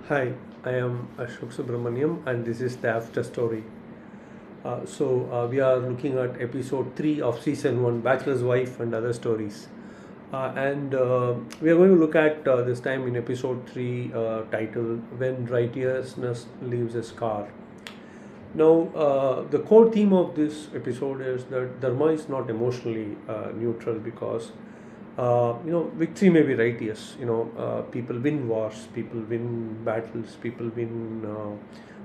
Hi, I am Ashok and this is the Afterstory. We are looking at episode 3 of season 1, Bachelor's Wife and Other Stories. And We are going to look at this time in episode 3 titled When Righteousness Leaves a Scar. Now, the core theme of this episode is that Dharma is not emotionally neutral because, victory may be righteous. People win wars, people win battles, people win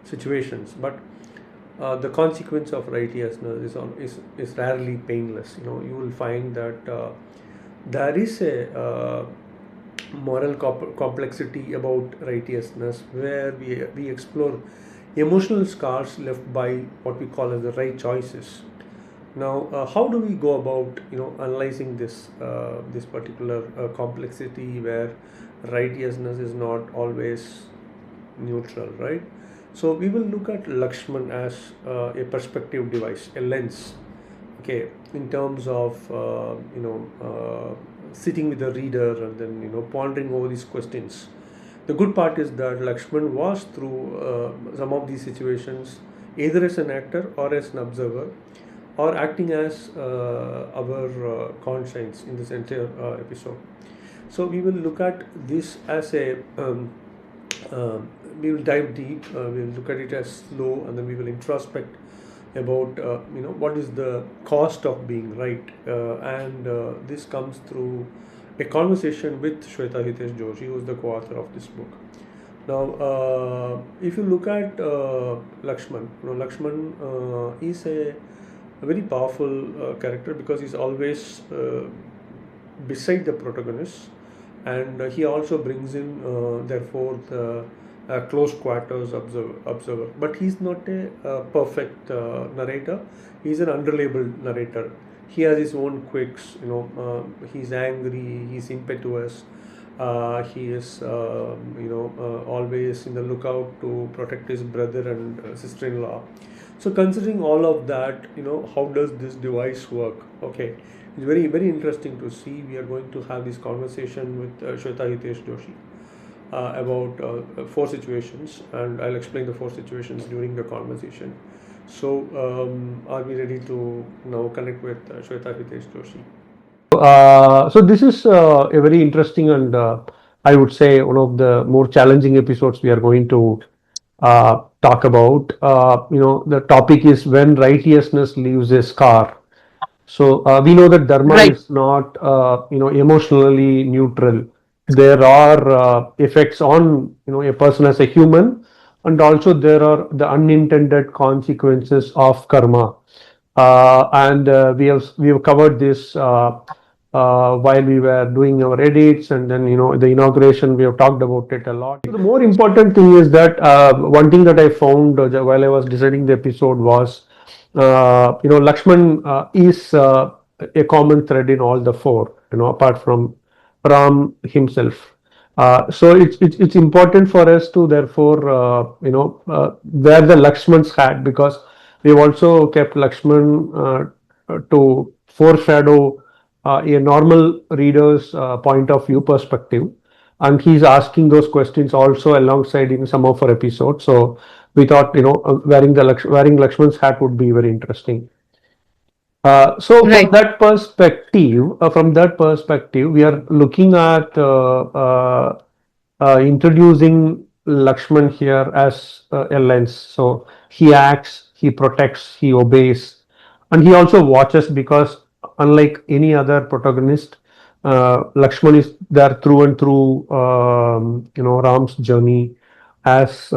situations, but the consequence of righteousness is rarely painless. You will find that there is a moral complexity about righteousness where we explore emotional scars left by what we call as the right choices. Now, how do we go about analyzing this particular complexity where righteousness is not always neutral, right? So we will look at Lakshman as a perspective device, a lens, okay, in terms of sitting with the reader and then pondering over these questions. The good part is that Lakshman was through some of these situations either as an actor or as an observer or acting as our conscience in this entire episode. So we will look at this as a we will dive deep. We will look at it as slow, and then we will introspect about what is the cost of being right, and this comes through a conversation with Shweta Hitesh Joshi, who is the co-author of this book. Now, if you look at Lakshman, Lakshman is a very powerful character because he's always beside the protagonist, and he also brings in, therefore, the close quarters observer. But he's not a perfect narrator. He's an unreliable narrator. He has his own quirks. He's angry. He's impetuous. He is, always in the lookout to protect his brother and sister-in-law. So, considering all of that, how does this device work? Okay, it's very, very interesting to see. We are going to have this conversation with Shweta Hitesh Joshi about 4 situations, and I'll explain the 4 situations during the conversation. So, are we ready to now connect with Shweta Hitesh Joshi? So this is a very interesting and I would say one of the more challenging episodes we are going to talk about. The topic is when righteousness leaves a scar. So we know that Dharma Right. is not, emotionally neutral. There are effects on, a person as a human, and also there are the unintended consequences of karma. And we have covered this while we were doing our edits, and then the inauguration. We have talked about it a lot. The more important thing is that one thing that I found while I was deciding the episode was Lakshman is a common thread in all the four, apart from Ram himself. So it's important for us to therefore wear the Lakshman's hat, because we've also kept Lakshman to foreshadow a normal reader's point of view perspective, and he's asking those questions also alongside in some of our episodes. So we thought wearing Lakshman's hat would be very interesting. So Right. from that perspective, we are looking at introducing Lakshman here as a lens. So he acts, he protects, he obeys, and he also watches, because unlike any other protagonist, Lakshman is there through and through. Ram's journey as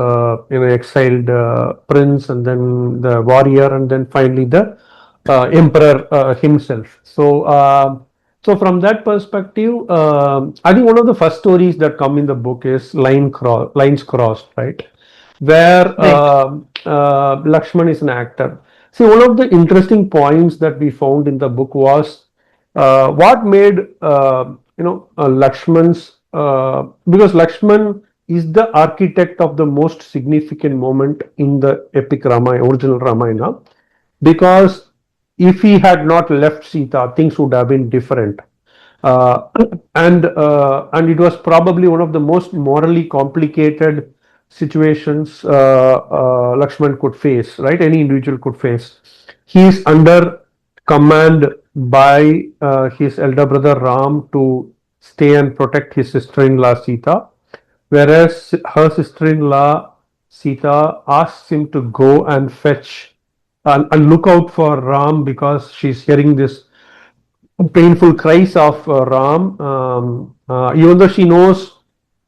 exiled prince, and then the warrior, and then finally the emperor himself. So from that perspective, I think one of the first stories that come in the book is lines crossed, right? Where Right. Lakshman is an actor. See, one of the interesting points that we found in the book was what made Lakshman's because Lakshman is the architect of the most significant moment in the epic Ramayana, original Ramayana, because if he had not left Sita, things would have been different. Uh, and it was probably one of the most morally complicated situations Lakshman could face, right? Any individual could face. He is under command by his elder brother Ram to stay and protect his sister-in-law Sita, whereas her sister-in-law Sita asks him to go and fetch and look out for Ram because she's hearing this painful cries of Ram, even though she knows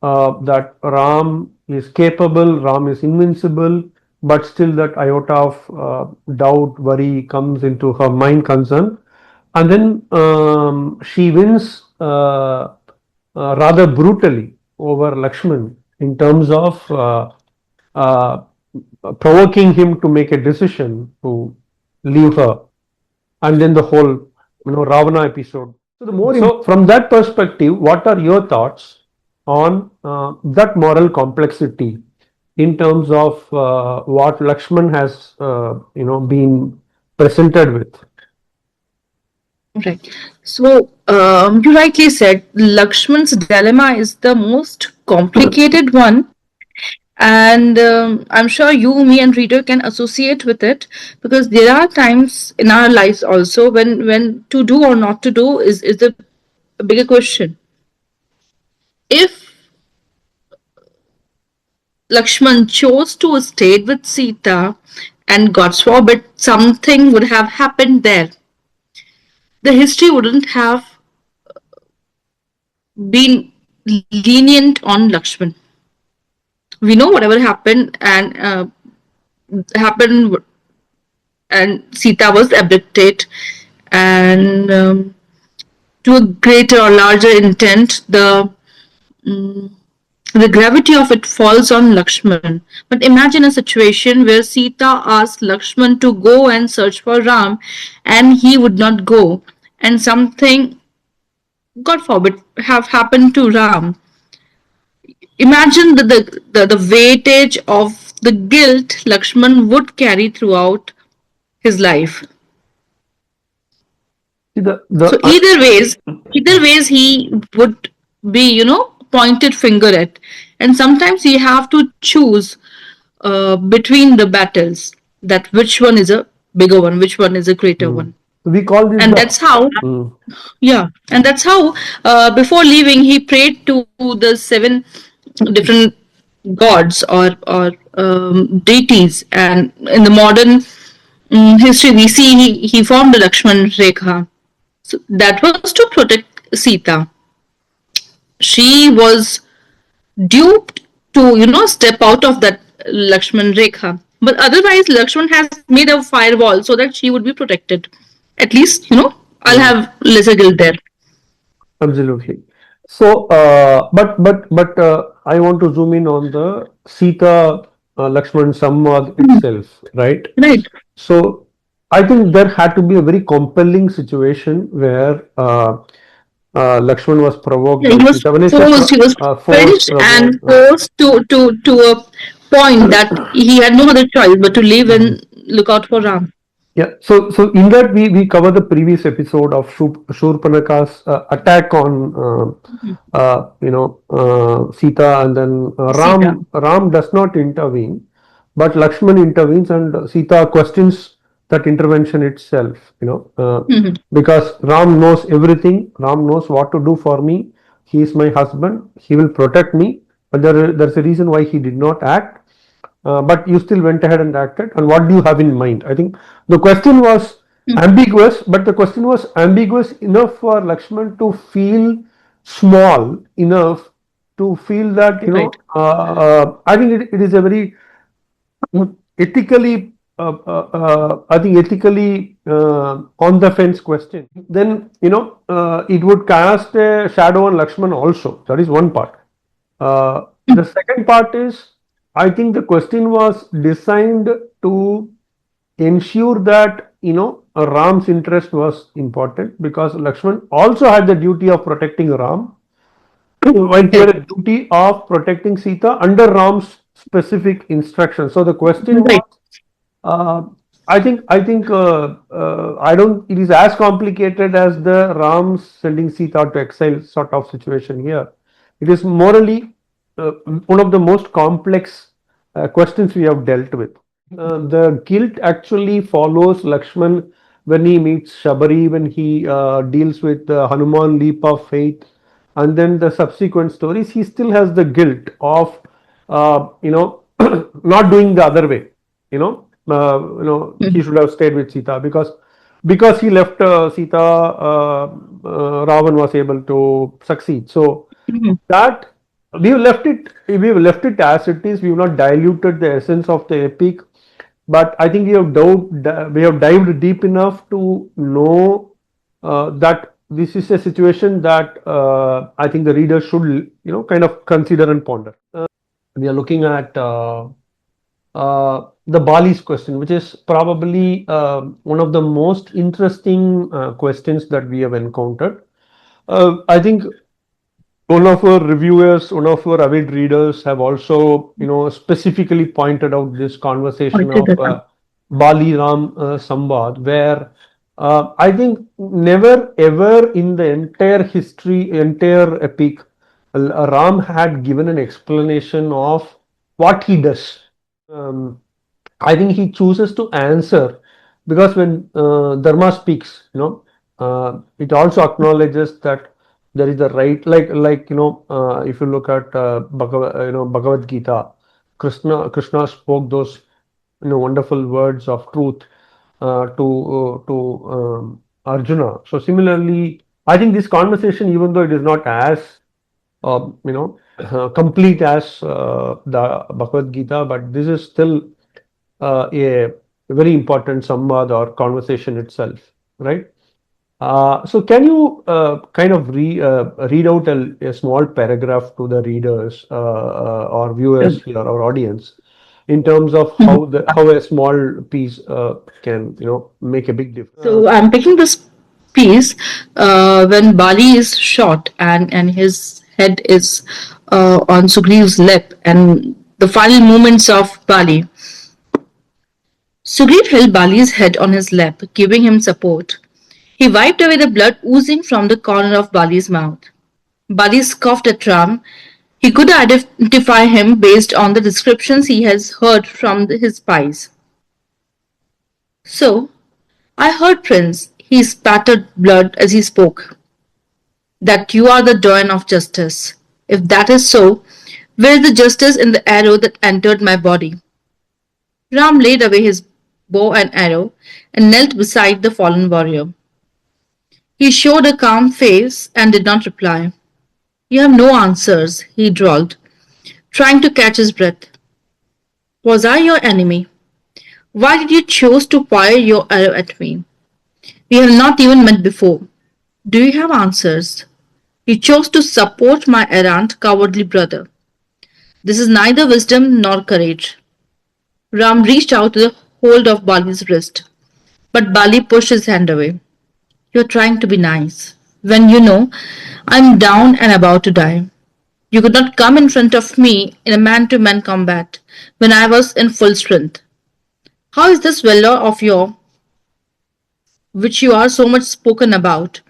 that Ram is capable, Ram is invincible, but still that iota of doubt, worry comes into her mind concern. And then she wins rather brutally over Lakshman in terms of uh, provoking him to make a decision to leave her, and then the whole Ravana episode. So from that perspective, what are your thoughts on that moral complexity in terms of what Lakshman has been presented with? Right. So, you rightly said Lakshman's dilemma is the most complicated one, and I'm sure you, me, and reader can associate with it, because there are times in our lives also when to do or not to do is the bigger question. If Lakshman chose to stay with Sita, and God forbid something would have happened there, the history wouldn't have been lenient on Lakshman. We know whatever happened, and Sita was abducted, and to a greater or larger intent, the gravity of it falls on Lakshman. But imagine a situation where Sita asked Lakshman to go and search for Ram, and he would not go, and something, God forbid, have happened to Ram. Imagine the weightage of the guilt Lakshman would carry throughout his life. So either ways he would be, pointed finger at. And sometimes you have to choose between the battles, that which one is a bigger one, which one is a greater one. We call this, and that's how yeah, and that's how before leaving he prayed to the 7 different gods or deities, and in the modern history we see he formed the Lakshman Rekha. So that was to protect Sita. She was duped to step out of that Lakshman Rekha, but otherwise Lakshman has made a firewall so that she would be protected. At least I'll have lesser guilt there. Absolutely. So, but I want to zoom in on the Sita Lakshman Samvad itself, right? Right. So, I think there had to be a very compelling situation where Lakshman was provoked. Yeah, he was forced. He was forced and forced to a point that he had no other choice but to leave and look out for Ram. Yeah, so in that we cover the previous episode of Shurpanaka's attack on Sita, and then Ram does not intervene, but Lakshman intervenes, and Sita questions that intervention itself. Because Ram knows everything. Ram knows what to do for me. He is my husband. He will protect me. But there's a reason why he did not act. But you still went ahead and acted. And what do you have in mind? I think the question was ambiguous, but the question was ambiguous enough for Lakshman to feel small enough to feel that, I think it is a very ethically, on the fence question. Then, it would cast a shadow on Lakshman also. That is one part. The second part is, I think the question was designed to ensure that Ram's interest was important, because Lakshman also had the duty of protecting Ram, while he had a duty of protecting Sita under Ram's specific instructions. So the question was, I think I don't. It is as complicated as the Ram's sending Sita to exile sort of situation here. It is morally one of the most complex questions we have dealt with. The guilt actually follows Lakshman when he meets Shabari, when he deals with the Hanuman leap of faith, and then the subsequent stories. He still has the guilt of, not doing the other way. He should have stayed with Sita because he left Sita. Ravan was able to succeed. So that we've left it as it is. We've not diluted the essence of the epic, but I think we have dived deep enough to know that this is a situation that I think the reader should kind of consider and ponder. We are looking at the Bali's question, which is probably one of the most interesting questions that we have encountered. I think one of our reviewers, one of our avid readers have also, specifically pointed out this conversation of Bali Ram Samvad, where I think never ever in the entire history, entire epic, Ram had given an explanation of what he does. I think he chooses to answer because when Dharma speaks, it also acknowledges that there is the right, if you look at Bhagavad Gita, Krishna spoke those wonderful words of truth to Arjuna. So similarly, I think this conversation, even though it is not as complete as the Bhagavad Gita, but this is still a very important samvad or conversation itself, right? So can you kind of read out a small paragraph to the readers or viewers here, our audience, in terms of how a small piece can make a big difference? So I'm picking this piece when Bali is shot and his head is on Sugriev's lip, and the final moments of Bali. Sugriv held Bali's head on his lap, giving him support. He wiped away the blood oozing from the corner of Bali's mouth. Bali scoffed at Ram. He could identify him based on the descriptions he has heard from his spies. So, I heard, Prince, he spattered blood as he spoke, that you are the dawn of justice. If that is so, where is the justice in the arrow that entered my body? Ram laid away his bow and arrow and knelt beside the fallen warrior. He showed a calm face and did not reply. You have no answers, he drawled, trying to catch his breath. Was I your enemy? Why did you choose to fire your arrow at me? We have not even met before. Do you have answers? You chose to support my errant, cowardly brother. This is neither wisdom nor courage. Ram reached out to the hold of Bali's wrist, but Bali pushed his hand away. You're trying to be nice, when you know I'm down and about to die. You could not come in front of me in a man-to-man combat when I was in full strength. How is this valor of yours, which you are so much spoken about,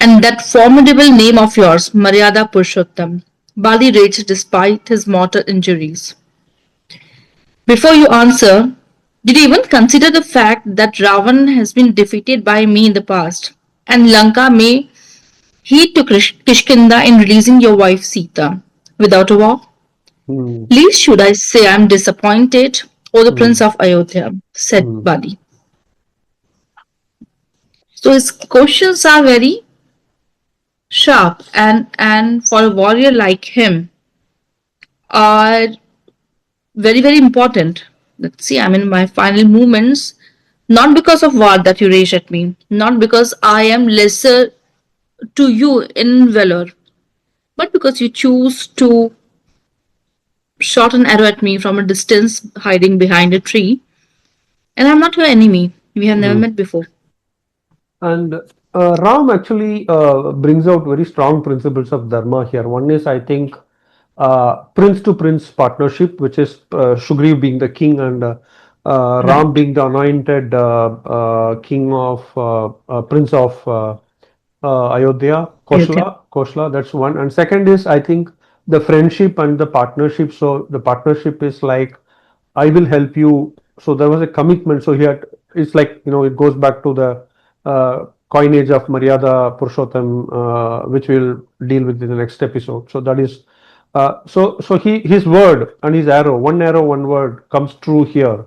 and that formidable name of yours, Maryada Purushottam? Bali raged despite his mortal injuries. Before you answer, did you even consider the fact that Ravan has been defeated by me in the past, and Lanka may heed to Kishkinda in releasing your wife Sita without a war? Least should I say I am disappointed, O the Prince of Ayodhya, said Bali. So his questions are very sharp, and for a warrior like him are very, very important. Let's see, I'm in my final moments, not because of war that you rage at me, not because I am lesser to you in valor, but because you choose to shot an arrow at me from a distance hiding behind a tree. And I'm not your enemy. We have never met before. And Ram actually brings out very strong principles of Dharma here. One is, I think, prince to prince partnership, which is Sugriv being the king and Ram being the anointed king of prince of Ayodhya, Koshala. That's one. And second is, I think, the friendship and the partnership. So the partnership is like, I will help you. So there was a commitment. So he had, it's like, it goes back to the coinage of Maryada Purushottam, which we'll deal with in the next episode. So that is, his word and his arrow, one word comes true here,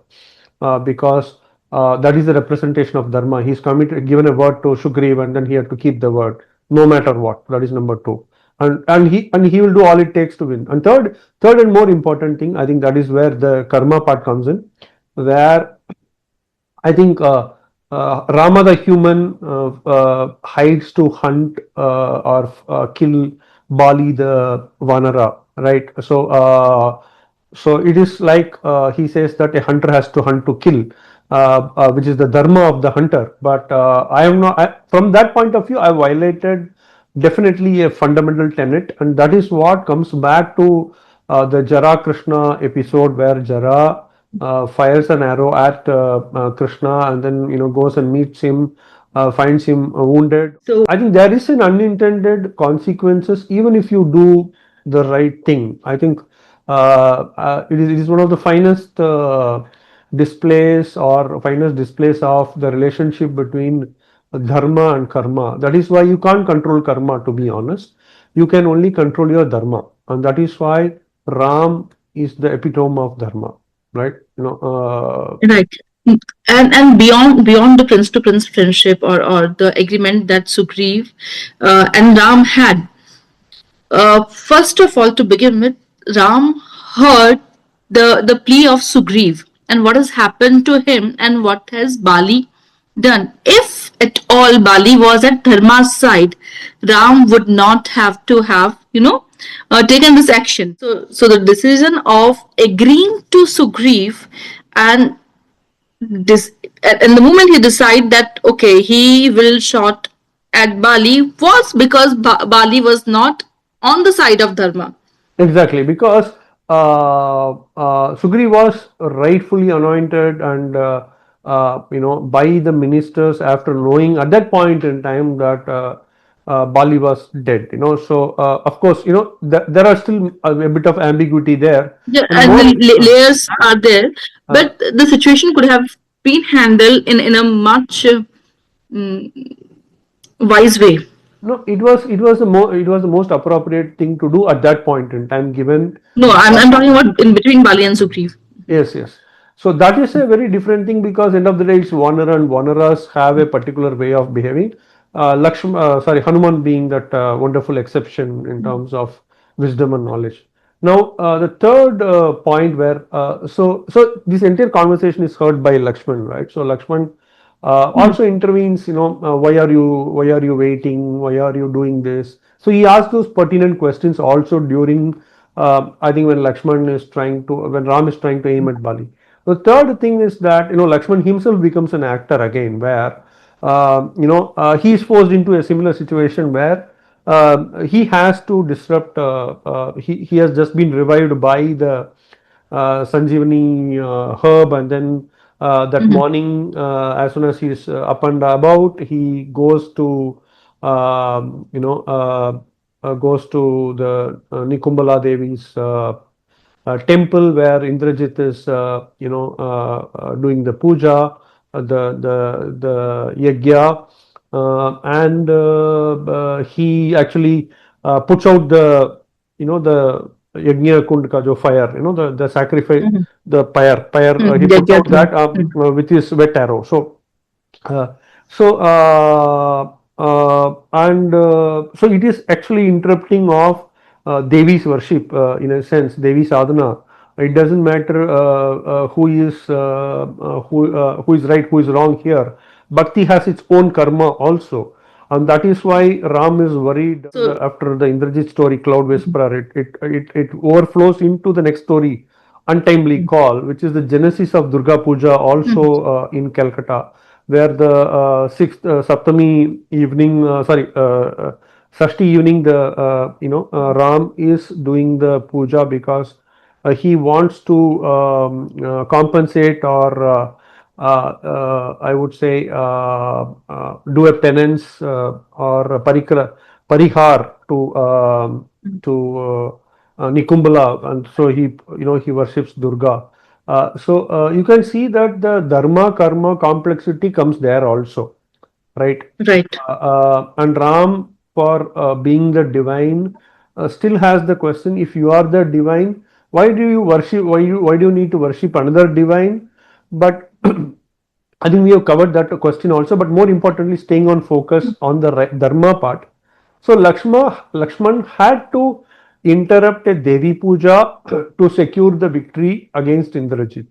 because that is the representation of Dharma. He's committed, given a word to Shugriv, and then he had to keep the word, no matter what. That is number two. And he will do all it takes to win. And third and more important thing, I think that is where the karma part comes in, where I think Rama the human hides to hunt or kill Bali the Vanara, right? So it is like he says that a hunter has to hunt to kill, which is the dharma of the hunter. But I am not, from that point of view, I violated definitely a fundamental tenet, and that is what comes back to the Jara Krishna episode, where Jara fires an arrow at Krishna, and then goes and meets him, finds him wounded. So I think there is an unintended consequences even if you do the right thing. I think it is one of the finest displays of the relationship between dharma and karma. That is why you can't control karma, to be honest. You can only control your dharma, and that is why Ram is the epitome of dharma, right? right. And beyond the prince to prince friendship, or the agreement that Sugriv and Ram had. First of all, to begin with, Ram heard the plea of Sugriv and what has happened to him and what has Bali done. If at all Bali was at Dharma's side, Ram would not have to have, taken this action. So the decision of agreeing to Sugriv, and this, and the moment he decided that okay, he will shot at Bali, was because Bali was not on the side of Dharma. Exactly, because Sugri was rightfully anointed, and by the ministers, after knowing at that point in time that Bali was dead. So of course, there are still a bit of ambiguity there, Yeah, and and more. the layers are there, but the situation could have been handled in a much wise way. No, it was the most appropriate thing to do at that point in time, given. No, I'm talking about in between Bali and Sugriv. Yes, yes. So that is a very different thing, because end of the day it's Vanara, and Vanaras have a particular way of behaving. Hanuman being that wonderful exception in terms of wisdom and knowledge. Now, the third point where so this entire conversation is heard by Lakshman, right? So Lakshman also intervenes. Why are you waiting? Why are you doing this? So he asks those pertinent questions also during. I think when Ram is trying to aim at Bali. The third thing is that Lakshman himself becomes an actor again, where he is forced into a similar situation where he has to disrupt. He has just been revived by the Sanjeevani herb, and then that morning, as soon as he is up and about, he goes to goes to the Nikumbala Devi's temple, where Indrajit is doing the puja, the yajna, and he actually puts out the yajna kund ka jo fire, the sacrifice, the pyre, he puts out that with his wet arrow. So it is actually interrupting of Devi's worship, in a sense, Devi sadhana. It doesn't matter who is right, who is wrong here. Bhakti has its own karma also, and that is why Ram is worried. After the Indrajit story, Cloud Whisperer, it overflows into the next story, Untimely Call, which is the genesis of Durga Puja, also in Calcutta, where the sixth Saptami evening, Sashti evening, the Ram is doing the puja because he wants to compensate, or I would say do a penance or a parihar to Nikumbala, and so he worships Durga. So you can see that the dharma karma complexity comes there also, right? Right. And Ram, for being the divine, still has the question: if you are the divine, why do you worship? Why do you need to worship another divine? But I think we have covered that question also. But more importantly, staying on focus on the dharma part. So Lakshman had to interrupt a Devi Puja to secure the victory against Indrajit.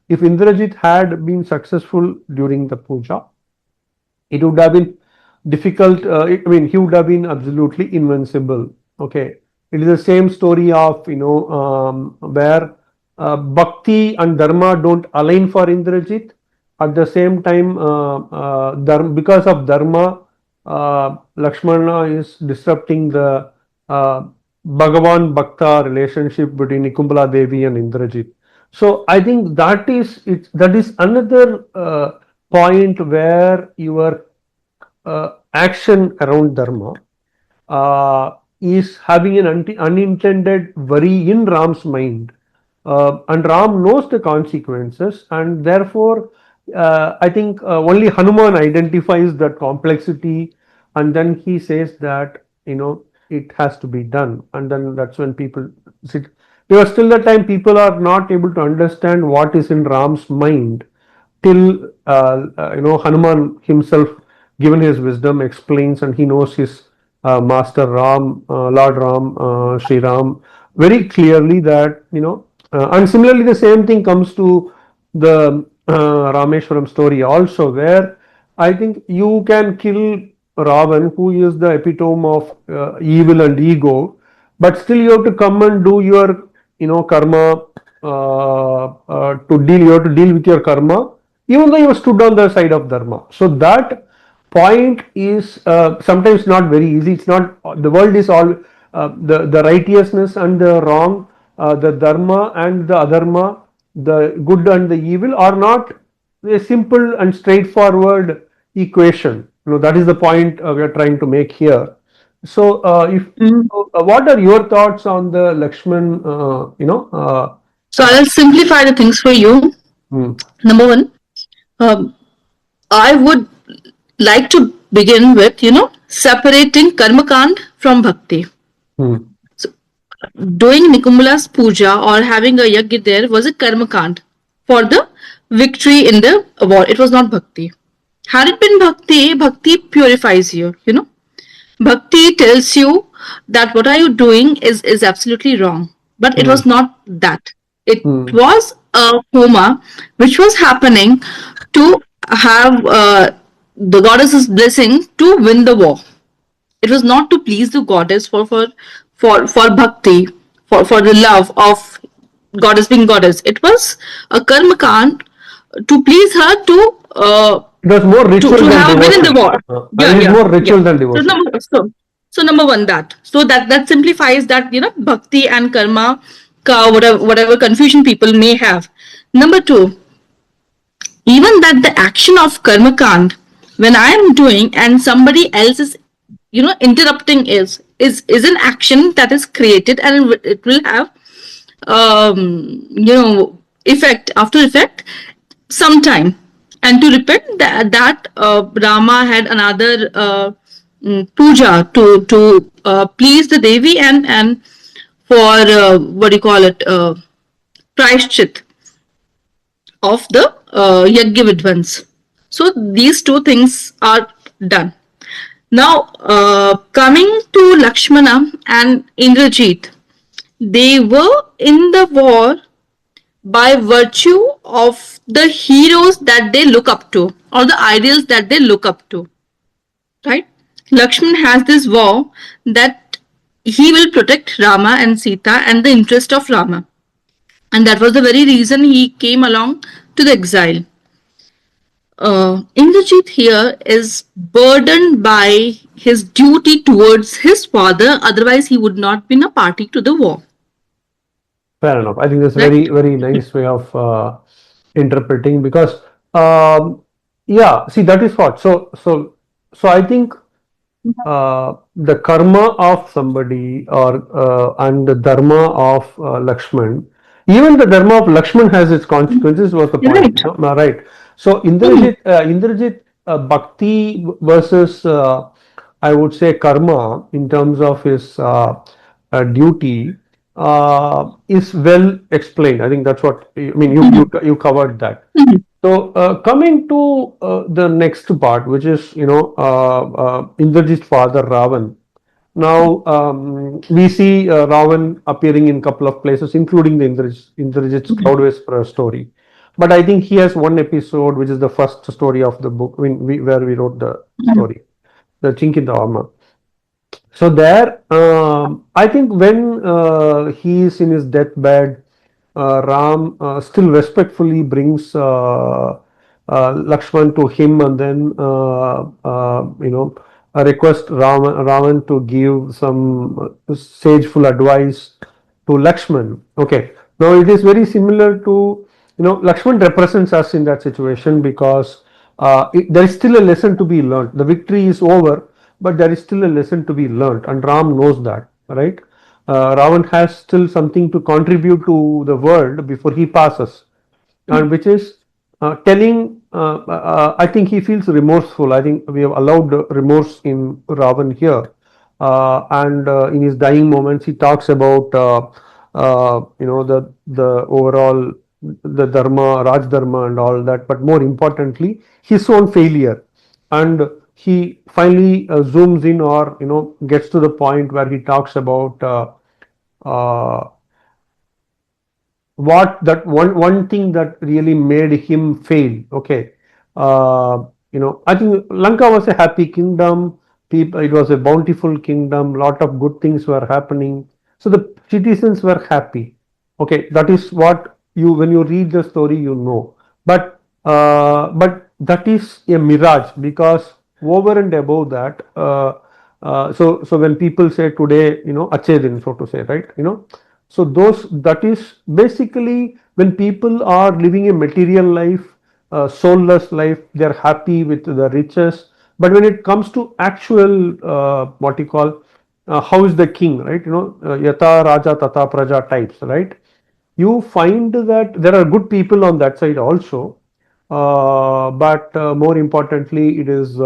If Indrajit had been successful during the puja, it would have been difficult. I mean, he would have been absolutely invincible. Okay, it is the same story of where bhakti and dharma don't align for Indrajit. At the same time, because of dharma, Lakshmana is disrupting the Bhagavan Bhakta relationship between Nikumbala Devi and Indrajit. So I think that is it. That is another point where your action around dharma is having an unintended worry in Ram's mind. And Ram knows the consequences, and therefore, I think only Hanuman identifies that complexity, and then he says that it has to be done, and then that's when people sit. Because till the time people are not able to understand what is in Ram's mind, till Hanuman himself, given his wisdom, explains, and he knows his master Ram, Lord Ram, Sri Ram, very clearly that and similarly the same thing comes to the Rameshwaram story also, where I think you can kill Ravan, who is the epitome of evil and ego, but still you have to come and do your karma, to deal. You have to deal with your karma, even though you stood on the side of dharma. So that point is sometimes not very easy. It's not, the world is all the righteousness and the wrong, the dharma and the adharma, the good and the evil are not a simple and straightforward equation. That is the point we are trying to make here. So if what are your thoughts on the Lakshman? So I'll simplify the things for you. Number one, um, I would like to begin with, separating karmakand from bhakti. So, doing Nikumbala's puja or having a yajna there was a karmakand for the victory in the war. It was not bhakti. Had it been bhakti, bhakti purifies you, Bhakti tells you that what are you doing is absolutely wrong. But it was not that. It was a coma which was happening to have the goddess's blessing to win the war. It was not to please the goddess for bhakti, for the love of goddess being goddess. It was a karma kand to please her it was more ritual to than have devotion. win in the war. It is more ritual than devotion. So number one, that simplifies that bhakti and karma ka whatever confusion people may have. Number two, even that the action of karma kand, when I am doing and somebody else is interrupting, is an action that is created, and it will have effect after effect sometime. And to repent that Rama had another puja to please the Devi and for what do you call it, prashchit of the yajna vidvans. So these two things are done. Now coming to Lakshmana and Indrajit, they were in the war by virtue of the heroes that they look up to, or the ideals that they look up to, right? Lakshman has this vow that he will protect Rama and Sita and the interest of Rama, and that was the very reason he came along to the exile. Indrajit here is burdened by his duty towards his father, otherwise he would not be a party to the war. Fair enough. I think that's a very, very nice way of interpreting, because yeah, see, that is what. So I think the karma of somebody or and the dharma of Lakshman, even the dharma of Lakshman has its consequences. Was the point? Right. Right. So Hmm. Indrajit bhakti versus I would say karma in terms of his duty is well explained. I think that's what I mean. You covered that. Hmm. So coming to the next part, which is Indrajit's father Ravan. Now we see Ravan appearing in a couple of places, including the Indrajit's Cloud Whisperer story. But I think he has one episode, which is the first story of the book, where we wrote the story, the Chink in the Armor. So there, I think when he is in his deathbed, Ram still respectfully brings Lakshman to him, and then request Ravan to give some sageful advice to Lakshman. Okay, now it is very similar to Lakshman represents us in that situation because there is still a lesson to be learned. The victory is over, but there is still a lesson to be learned, and Ram knows that, right? Ravan has still something to contribute to the world before he passes, and which is telling. I think he feels remorseful. I think we have allowed remorse in Ravan here, and in his dying moments, he talks about the overall the dharma, Raj dharma, and all that. But more importantly, his own failure, and he finally zooms in, or gets to the point where he talks about uh, what that one thing that really made him fail. Okay, I think Lanka was a happy kingdom. People, it was a bountiful kingdom. Lot of good things were happening, so the citizens were happy. Okay, that is what you when you read the story but that is a mirage, because over and above that, so when people say today, achedin, so to say, right, so those that is basically when people are living a material life, soulless life, they're happy with the riches. But when it comes to actual, what you call, how is the king, right? Yata Raja Tata Praja types, right? You find that there are good people on that side also, but more importantly, it is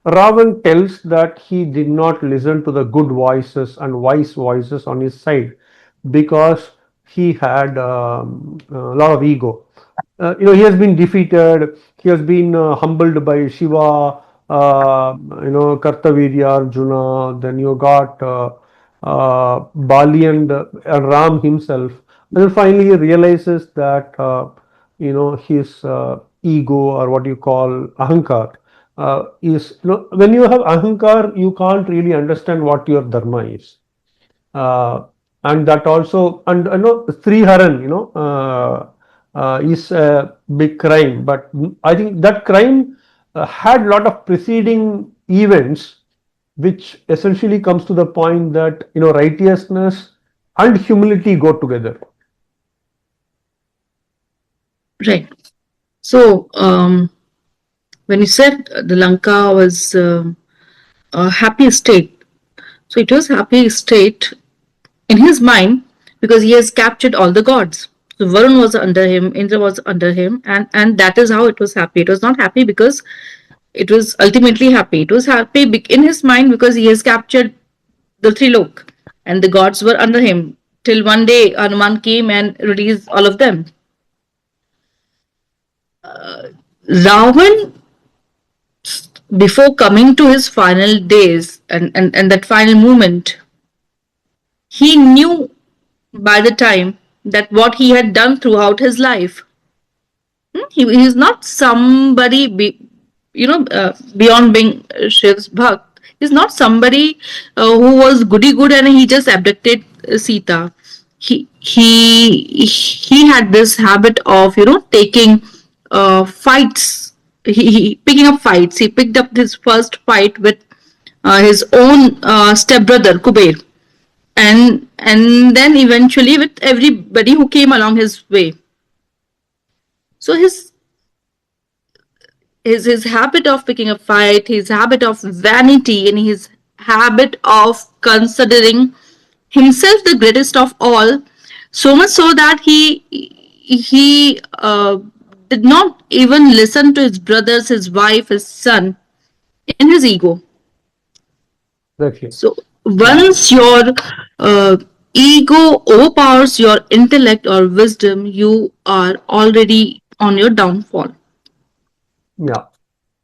Ravan tells that he did not listen to the good voices and wise voices on his side because he had a lot of ego. He has been defeated. He has been humbled by Shiva, Kartavirya, Arjuna. Then you got Bali and Ram himself. And then finally he realizes that his ego, or what you call ahankar, is when you have ahankar, you can't really understand what your dharma is. uh, and that also, and Sriharan, is a big crime. But I think that crime had a lot of preceding events, which essentially comes to the point that righteousness and humility go together. Right. So, when you said the Lanka was a happy state, so it was happy state in his mind because he has captured all the gods. So Varun was under him, Indra was under him, and that is how it was happy. It was not happy because it was ultimately happy. It was happy in his mind because he has captured the three lok, and the gods were under him. Till one day Hanuman came and released all of them. Ravan, before coming to his final days and that final moment, he knew by the time that what he had done throughout his life. He is not somebody, beyond being Shiv's bhakt. He's not somebody who was goody good and he just abducted Sita. He had this habit of taking fights. He picking up fights. He picked up his first fight with his own stepbrother Kuber, and then eventually with everybody who came along his way. So his habit of picking a fight, his habit of vanity, and his habit of considering himself the greatest of all, so much so that he did not even listen to his brothers, his wife, his son, in his ego. Exactly. So once your uh, ego overpowers your intellect or wisdom, you are already on your downfall. Yeah,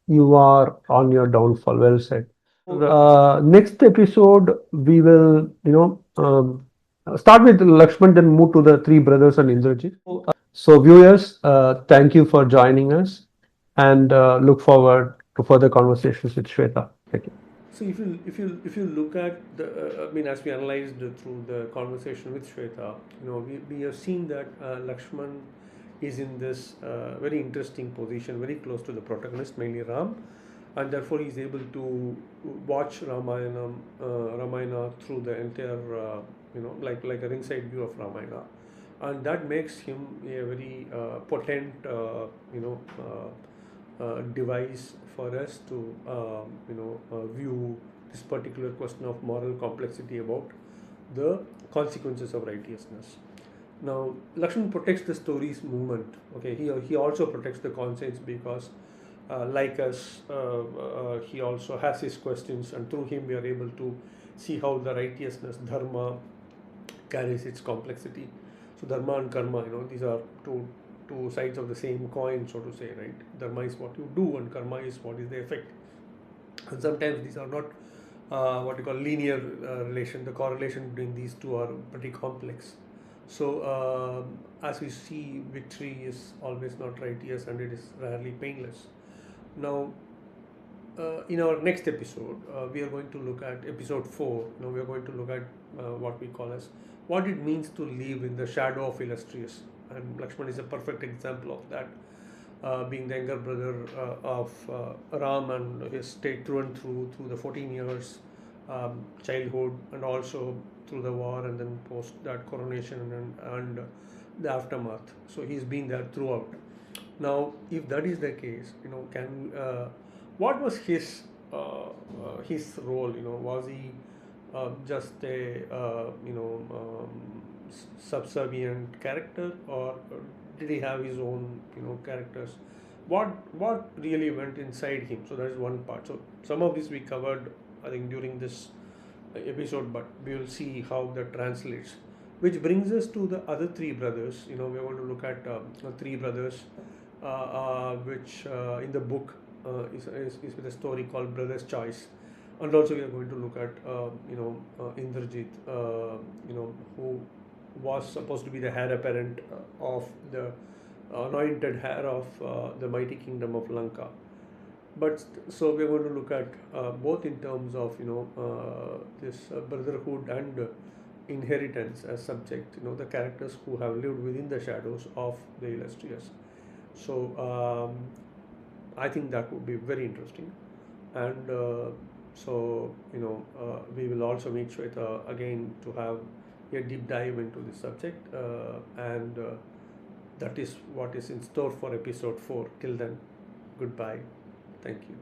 you are on your downfall. Well said. Next episode, we will, start with Lakshman, then move to the three brothers and Indrajit. So, viewers, thank you for joining us, and look forward to further conversations with Shweta. Thank you. So if you look at the I mean, as we analyzed through the conversation with Shweta, we have seen that Lakshman is in this very interesting position, very close to the protagonist, mainly Ram, and therefore he's able to watch Ramayana through the entire like a ringside view of Ramayana, and that makes him a very potent device for us to view this particular question of moral complexity about the consequences of righteousness. Now, Lakshman protects the story's movement. Okay, he also protects the conscience because, like us, he also has his questions, and through him we are able to see how the righteousness, Dharma, carries its complexity. So Dharma and karma, these are two sides of the same coin, so to say, right? Dharma is what you do, and karma is what is the effect. And sometimes these are not what you call linear relation. The correlation between these two are pretty complex. So as we see, victory is always not righteous, and it is rarely painless. Now, in our next episode, we are going to look at episode 4. We are going to look at what we call as what it means to live in the shadow of illustrious. And Lakshman is a perfect example of that, being the younger brother of Ram, and he has stayed through and through the 14 years childhood, and also through the war, and then post that coronation, and the aftermath. So he's been there throughout. Now, if that is the case, can what was his role? Was he just a subservient character, or did he have his own characters? What really went inside him? So that is one part. So some of this we covered, I think, during this episode, but we will see how that translates. Which brings us to the other three brothers. We are going to look at three brothers, which in the book is with a story called Brother's Choice, and also we are going to look at Indrajit, who was supposed to be the heir apparent of the anointed heir of the mighty kingdom of Lanka. But so we are going to look at both in terms of this brotherhood and inheritance as subject. The characters who have lived within the shadows of the illustrious. So I think that would be very interesting, and so we will also meet Shweta again to have a deep dive into this subject, and that is what is in store for episode 4. Till then, goodbye. Thank you.